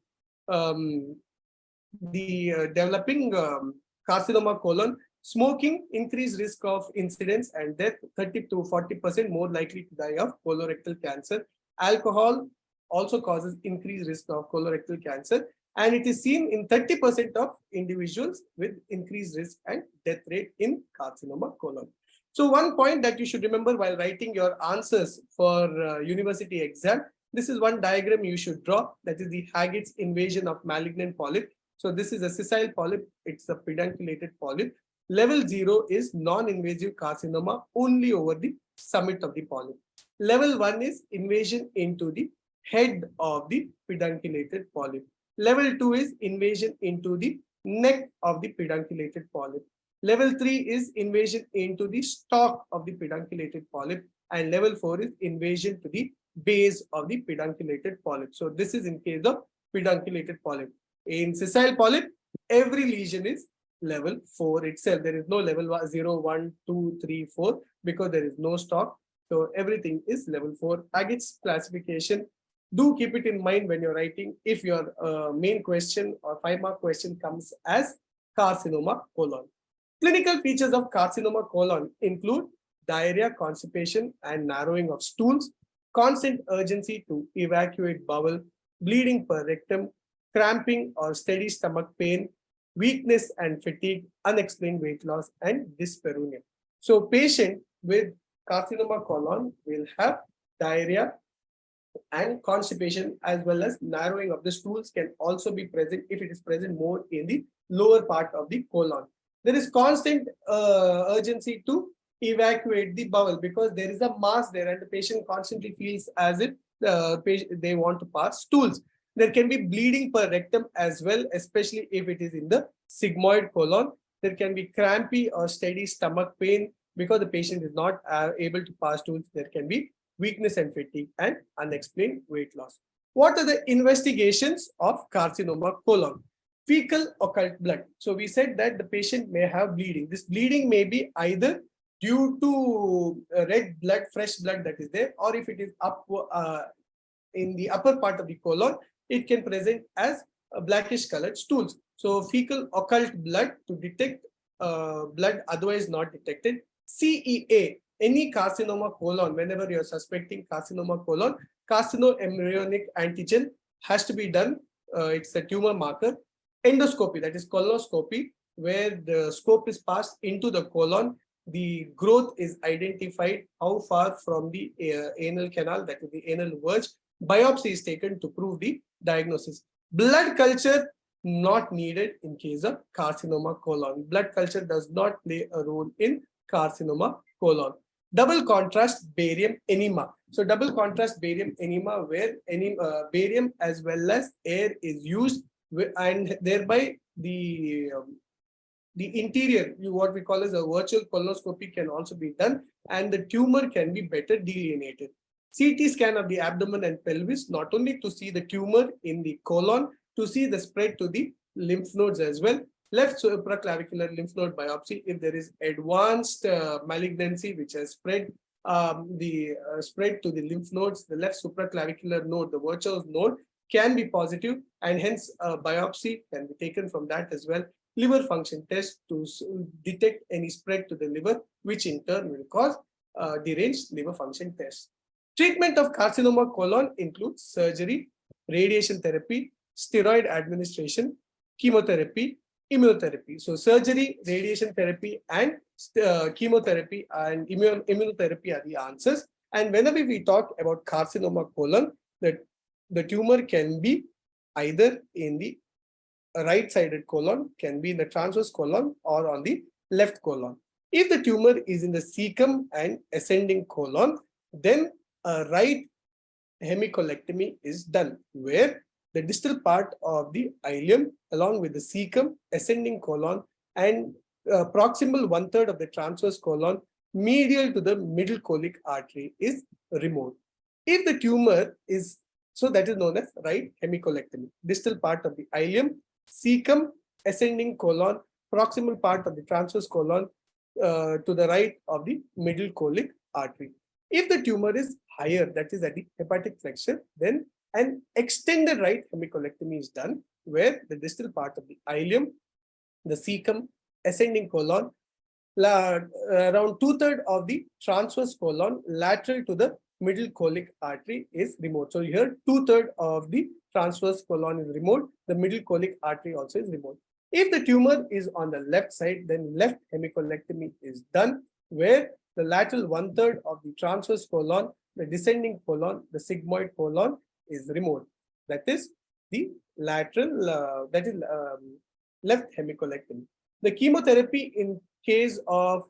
carcinoma colon. Smoking increased risk of incidence and death, 30 to 40% more likely to die of colorectal cancer. Alcohol also causes increased risk of colorectal cancer, and it is seen in 30% of individuals with increased risk and death rate in carcinoma colon. So one point that you should remember while writing your answers for university exam, this is one diagram you should draw, that is the Haggett's invasion of malignant polyp. So this is a sessile polyp, it's a pedunculated polyp. Level 0 is non-invasive carcinoma only over the summit of the polyp. Level 1 is invasion into the head of the pedunculated polyp. Level 2 is invasion into the neck of the pedunculated polyp. Level 3 is invasion into the stalk of the pedunculated polyp, and level 4 is invasion to the base of the pedunculated polyp. So this is in case of pedunculated polyp. In sessile polyp, every lesion is level 4 itself. There is no level 0, 1, 2, 3, 4 because there is no stalk. So everything is level 4. Haggett's classification, do keep it in mind when you're writing if your main question or 5-mark question comes as carcinoma colon. Clinical features of carcinoma colon include diarrhea, constipation, and narrowing of stools, constant urgency to evacuate bowel, bleeding per rectum, cramping or steady stomach pain, weakness and fatigue, unexplained weight loss, and dyspareunia. So patient with carcinoma colon will have diarrhea and constipation, as well as narrowing of the stools can also be present if it is present more in the lower part of the colon. There is constant urgency to evacuate the bowel because there is a mass there and the patient constantly feels as if they want to pass stools. There can be bleeding per rectum as well, especially if it is in the sigmoid colon. There can be crampy or steady stomach pain because the patient is not able to pass stools. There can be weakness and fatigue and unexplained weight loss. What are the investigations of carcinoma colon? Fecal occult blood. So we said that the patient may have bleeding. This bleeding may be either due to red blood, fresh blood that is there, or if it is up in the upper part of the colon, it can present as blackish colored stools. So fecal occult blood to detect blood otherwise not detected. CEA, any carcinoma colon, whenever you are suspecting carcinoma colon, carcinoembryonic antigen has to be done. It's a tumor marker. Endoscopy, that is colonoscopy, where the scope is passed into the colon. The growth is identified, how far from the anal canal, that is the anal verge. Biopsy is taken to prove the diagnosis. Blood culture not needed in case of carcinoma colon. Blood culture does not play a role in carcinoma colon. Double contrast barium enema. So double contrast barium enema, where barium as well as air is used, and thereby the interior, what we call as a virtual colonoscopy, can also be done, and the tumor can be better delineated. CT scan of the abdomen and pelvis, not only to see the tumor in the colon, to see the spread to the lymph nodes as well. Left supraclavicular lymph node biopsy, if there is advanced malignancy which has spread spread to the lymph nodes, the left supraclavicular node, the virtual node, can be positive, and hence a biopsy can be taken from that as well. Liver function test to detect any spread to the liver, which in turn will cause deranged liver function test. Treatment of carcinoma colon includes surgery, radiation therapy, steroid administration, chemotherapy, immunotherapy. So surgery, radiation therapy, and chemotherapy and immunotherapy are the answers. And whenever we talk about carcinoma colon, the tumor can be either in the right-sided colon, can be in the transverse colon, or on the left colon. If the tumor is in the cecum and ascending colon, then a right hemicolectomy is done, where the distal part of the ileum along with the cecum, ascending colon, and proximal 1/3 of the transverse colon medial to the middle colic artery is removed. If the tumor is, so that is known as right hemicolectomy. Distal part of the ileum, cecum, ascending colon, proximal part of the transverse colon to the right of the middle colic artery. If the tumor is higher, that is at the hepatic flexure, then an extended right hemicolectomy is done, where the distal part of the ileum, the cecum, ascending colon, around 2/3 of the transverse colon lateral to the middle colic artery is removed. So here 2/3 of the transverse colon is removed. The middle colic artery also is removed. If the tumor is on the left side, then left hemicolectomy is done, where the lateral 1/3 of the transverse colon, the descending colon, the sigmoid colon is removed. That is the lateral, left hemicolectomy. The chemotherapy in case of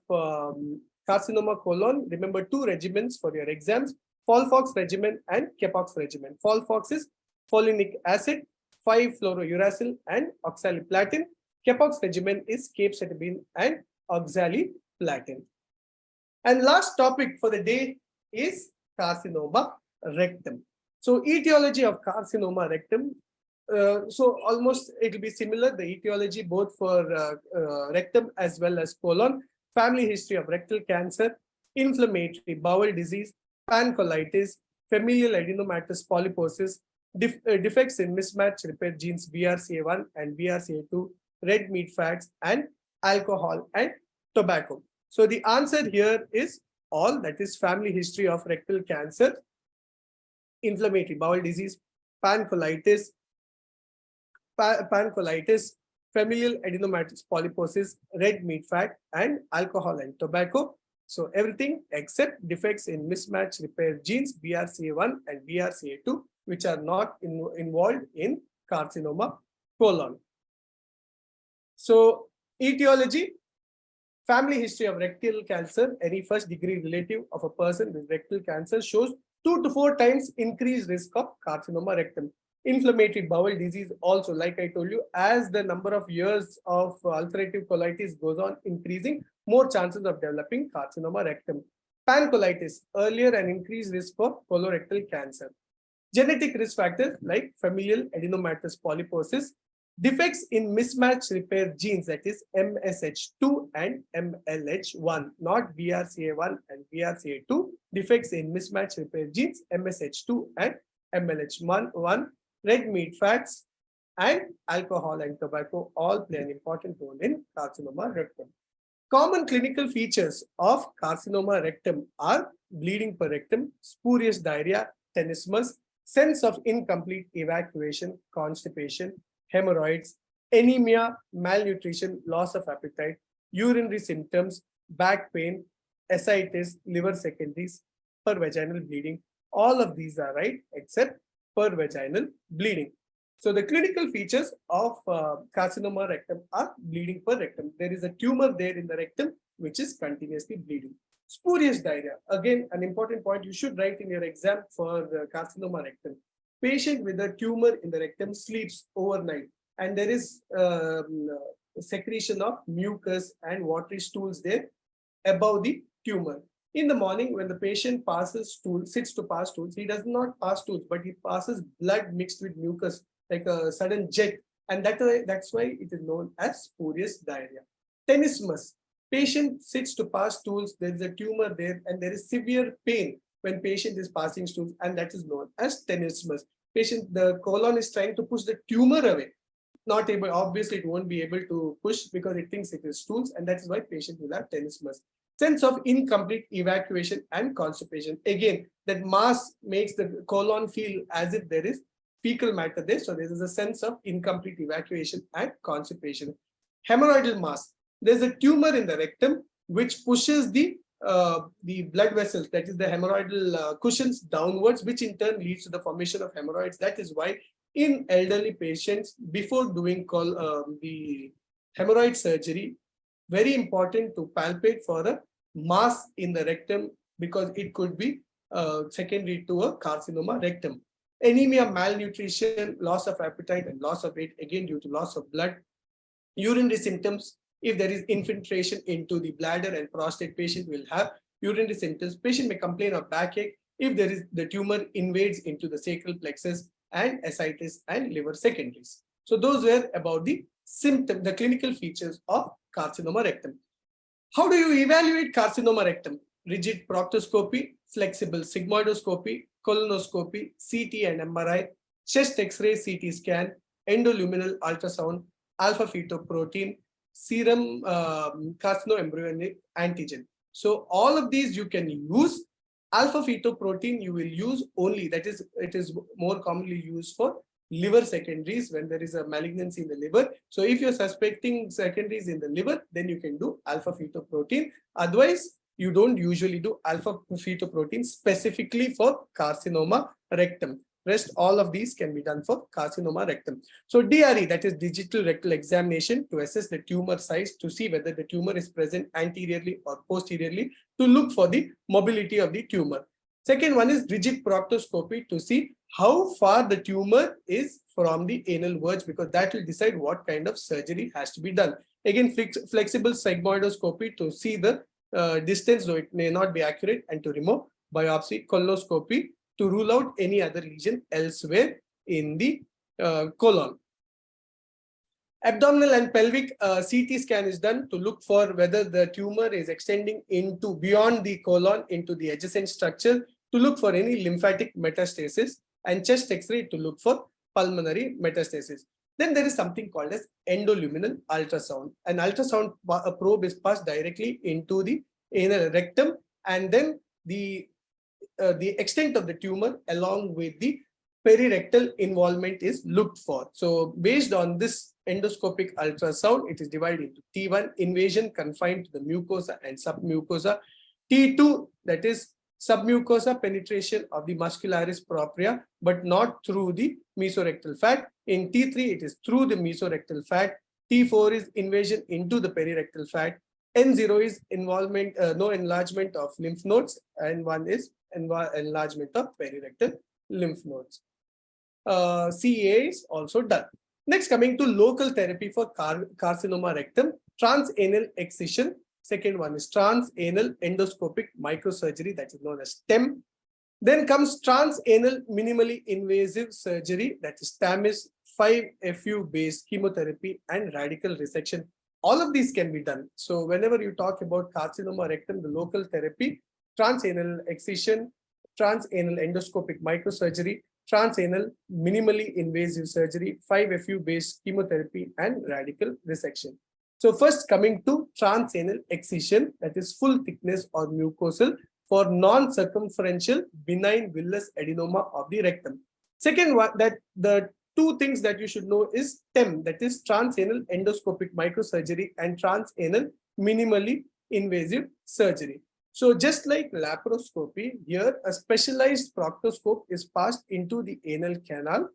carcinoma colon, remember 2 regimens for your exams: Folfox regimen and Kepox regimen. Folfox is folinic acid, 5-fluorouracil and oxaliplatin. Kepox regimen is capecitabine and oxaliplatin. And last topic for the day is carcinoma rectum. So etiology of carcinoma rectum. So almost it will be similar, the etiology both for rectum as well as colon. Family history of rectal cancer, inflammatory bowel disease, pancolitis, familial adenomatous polyposis, defects in mismatch repair genes BRCA1 and BRCA2, red meat fats, and alcohol and tobacco. So the answer here is all, that is family history of rectal cancer, inflammatory bowel disease, pancolitis, familial adenomatous polyposis, red meat fat, and alcohol and tobacco. So everything except defects in mismatch repair genes BRCA1 and BRCA2, which are not involved in carcinoma colon. So etiology, family history of rectal cancer, any first degree relative of a person with rectal cancer shows 2 to 4 times increased risk of carcinoma rectum. Inflammatory bowel disease also, like I told you, as the number of years of ulcerative colitis goes on increasing, more chances of developing carcinoma rectum. Pancolitis, earlier and increased risk for colorectal cancer. Genetic risk factors like familial adenomatous polyposis, defects in mismatch repair genes, that is MSH2 and MLH1, not BRCA1 and BRCA2, defects in mismatch repair genes MSH2 and MLH1, red meat fats, and alcohol and tobacco all play an important role in carcinoma rectum. Common clinical features of carcinoma rectum are bleeding per rectum, spurious diarrhea, tenesmus, sense of incomplete evacuation, constipation, hemorrhoids, anemia, malnutrition, loss of appetite, urinary symptoms, back pain, ascites, liver secondaries, pervaginal bleeding. All of these are right except pervaginal bleeding. So the clinical features of carcinoma rectum are bleeding per rectum. There is a tumor there in the rectum which is continuously bleeding. Spurious diarrhea, again an important point you should write in your exam for carcinoma rectum. Patient with a tumor in the rectum sleeps overnight and there is secretion of mucus and watery stools there above the tumor. In the morning, when the patient passes stools, sits to pass stools, he does not pass stools, but he passes blood mixed with mucus, like a sudden jet, and that's why it is known as spurious diarrhea. Tenesmus, patient sits to pass stools, there is a tumor there, and there is severe pain when patient is passing stools, and that is known as tenesmus. Patient, the colon is trying to push the tumor away, not able, obviously it won't be able to push because it thinks it is stools, and that is why patient will have tenesmus. Sense of incomplete evacuation and constipation. Again, that mass makes the colon feel as if there is fecal matter there. So there is a sense of incomplete evacuation and constipation. Hemorrhoidal mass. There's a tumor in the rectum which pushes the blood vessels, that is the hemorrhoidal cushions downwards, which in turn leads to the formation of hemorrhoids. That is why in elderly patients, before doing the hemorrhoid surgery, very important to palpate for a mass in the rectum because it could be secondary to a carcinoma rectum. anemia, malnutrition, loss of appetite, and loss of weight, again due to loss of blood. Urinary symptoms, if there is infiltration into the bladder and prostate, patient will have urinary symptoms. Patient may complain of backache if there is the tumor invades into the sacral plexus, and ascites and liver secondaries. So those were about the symptom, the clinical features of carcinoma rectum. How do you evaluate carcinoma rectum? Rigid proctoscopy, flexible sigmoidoscopy, colonoscopy, CT and MRI, chest X-ray, CT scan, endoluminal ultrasound, alpha-fetoprotein, serum carcinoembryonic antigen. So all of these you can use. Alpha-fetoprotein you will use only, that is, it is more commonly used for liver secondaries when there is a malignancy in the liver. So if you're suspecting secondaries in the liver, then you can do alpha-fetoprotein. Otherwise, you don't usually do alpha-fetoprotein specifically for carcinoma rectum. Rest all of these can be done for carcinoma rectum. So DRE, that is digital rectal examination, to assess the tumor size, to see whether the tumor is present anteriorly or posteriorly, to look for the mobility of the tumor. Second one is rigid proctoscopy, to see how far the tumor is from the anal verge, because that will decide what kind of surgery has to be done. Again, flexible sigmoidoscopy to see the distance, though it may not be accurate, and to remove. Biopsy, colonoscopy to rule out any other lesion elsewhere in the colon. Abdominal and pelvic CT scan is done to look for whether the tumor is extending into beyond the colon into the adjacent structure, to look for any lymphatic metastasis, and chest X-ray to look for pulmonary metastasis. Then there is something called as endoluminal ultrasound. An ultrasound probe is passed directly into the anal rectum, and then the extent of the tumor along with the perirectal involvement is looked for. So based on this endoscopic ultrasound, it is divided into T1, invasion confined to the mucosa and submucosa; T2, that is submucosa penetration of the muscularis propria, but not through the mesorectal fat. In T3, it is through the mesorectal fat. T4 is invasion into the perirectal fat. N0 is involvement, no enlargement of lymph nodes, and 1 is enlargement of perirectal lymph nodes. CA is also done. Next, coming to local therapy for carcinoma rectum, transanal excision. Second one is transanal endoscopic microsurgery, that is known as TEM. Then comes transanal minimally invasive surgery, that is TAMIS, 5-FU based chemotherapy and radical resection. All of these can be done. So whenever you talk about carcinoma rectum, the local therapy, transanal excision, transanal endoscopic microsurgery, transanal minimally invasive surgery, 5-FU based chemotherapy and radical resection. So first, coming to transanal excision, that is full thickness or mucosal for non-circumferential benign villous adenoma of the rectum. Second one, that the two things that you should know is TEM, that is transanal endoscopic microsurgery, and transanal minimally invasive surgery. So just like laparoscopy, here a specialized proctoscope is passed into the anal canal,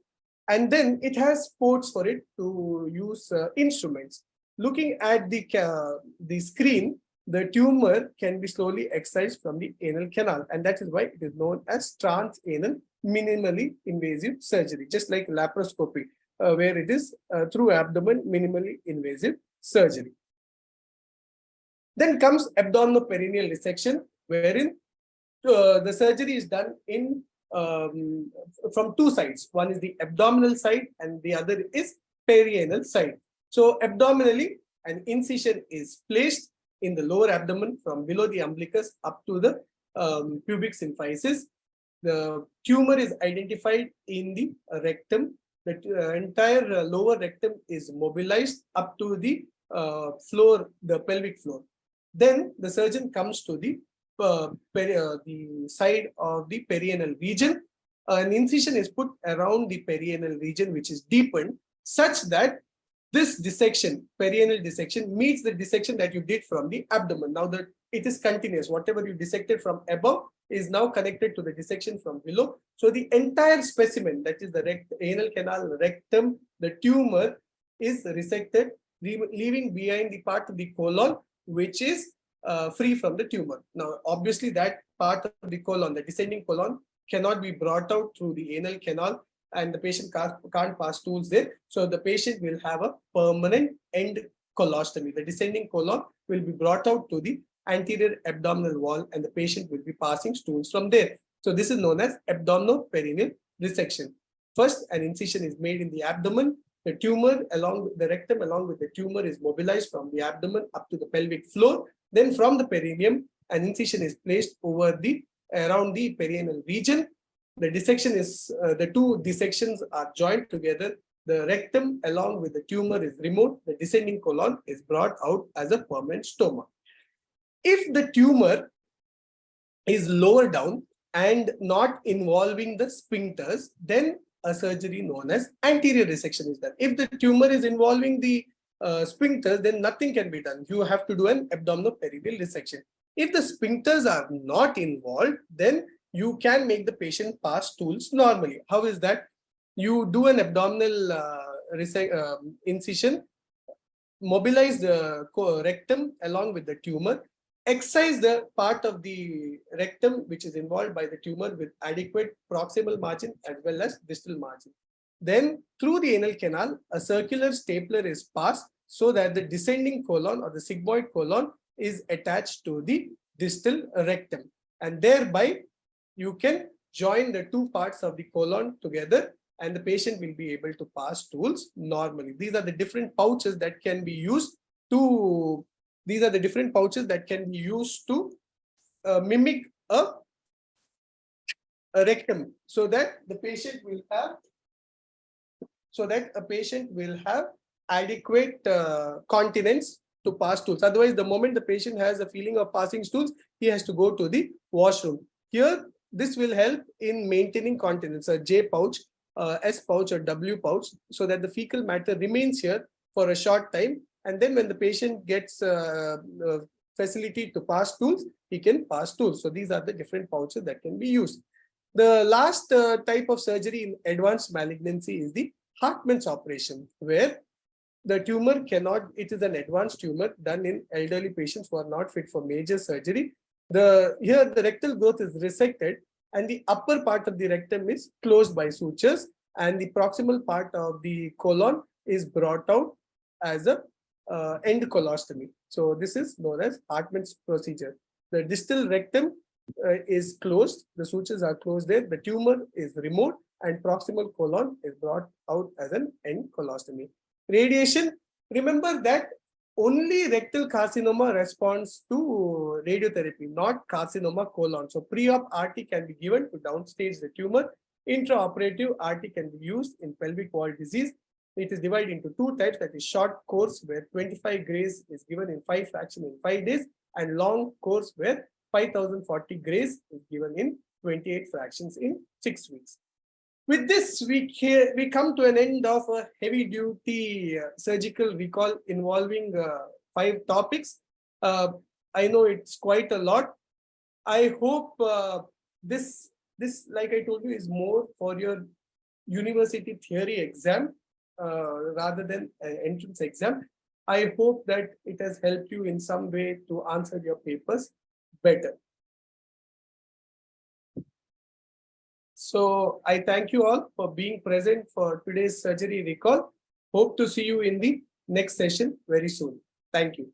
and then it has ports for it to use instruments. Looking at the screen, the tumor can be slowly excised from the anal canal, and that is why it is known as transanal minimally invasive surgery, just like laparoscopy, where it is through abdomen minimally invasive surgery. Then comes abdominoperineal resection, wherein the surgery is done in from two sides. One is the abdominal side and the other is perianal side. So abdominally, an incision is placed in the lower abdomen from below the umbilicus up to the pubic symphysis. The tumor is identified in the rectum. The entire lower rectum is mobilized up to the floor, the pelvic floor. Then the surgeon comes to the side of the perianal region. An incision is put around the perianal region, which is deepened such that this dissection, perianal dissection, meets the dissection that you did from the abdomen. Now that it is continuous, whatever you dissected from above is now connected to the dissection from below. So the entire specimen, that is the anal canal, rectum, the tumor is resected, leaving behind the part of the colon which is free from the tumor. Now, obviously, that part of the colon, the descending colon, cannot be brought out through the anal canal, and the patient can't pass stools there. So the patient will have a permanent end colostomy. The descending colon will be brought out to the anterior abdominal wall, and the patient will be passing stools from there. So this is known as abdominoperineal resection. First, an incision is made in the abdomen. The tumor along the rectum along with the tumor is mobilized from the abdomen up to the pelvic floor. Then from the perineum, an incision is placed over the around the perianal region. The dissection is the two dissections are joined together. The rectum along with the tumor is removed. The descending colon is brought out as a permanent stoma. If the tumor is lower down and not involving the sphincters, then a surgery known as anterior resection is done. If the tumor is involving the sphincters, then nothing can be done. You have to do an abdominoperineal resection. If the sphincters are not involved, then you can make the patient pass stools normally. How is that? You do an abdominal incision, mobilize the rectum along with the tumor, excise the part of the rectum which is involved by the tumor with adequate proximal margin as well as distal margin. Then through the anal canal, a circular stapler is passed so that the descending colon or the sigmoid colon is attached to the distal rectum, and thereby you can join the two parts of the colon together, and the patient will be able to pass stools normally. These are the different pouches that can be used to mimic a rectum, so that the patient will have adequate continence to pass stools. Otherwise, the moment the patient has a feeling of passing stools, he has to go to the washroom. Here, this will help in maintaining continence, a J pouch, S pouch or W pouch, so that the fecal matter remains here for a short time. And then when the patient gets facility to pass stools, he can pass stools. So these are the different pouches that can be used. The last type of surgery in advanced malignancy is the HARTMAN'S operation, where the tumor it is an advanced tumor done in elderly patients who are not fit for major surgery. Here the rectal growth is resected, and the upper part of the rectum is closed by sutures, and the proximal part of the colon is brought out as a end colostomy. So this is known as HARTMAN'S procedure. The distal rectum is closed, the sutures are closed there, the tumor is removed, and proximal colon is brought out as an end colostomy. Radiation, remember that only rectal carcinoma responds to radiotherapy, not carcinoma colon. So pre-op RT can be given to downstage the tumor. Intraoperative RT can be used in pelvic wall disease. It is divided into two types, that is short course where 25 grays is given in 5 fractions in 5 days, and long course where 5040 grays is given in 28 fractions in 6 weeks. With this, we come to an end of a heavy-duty surgical recall involving 5 topics. I know it's quite a lot. I hope this, like I told you, is more for your university theory exam rather than an entrance exam. I hope that it has helped you in some way to answer your papers better. So I thank you all for being present for today's surgery recall. Hope to see you in the next session very soon. Thank you.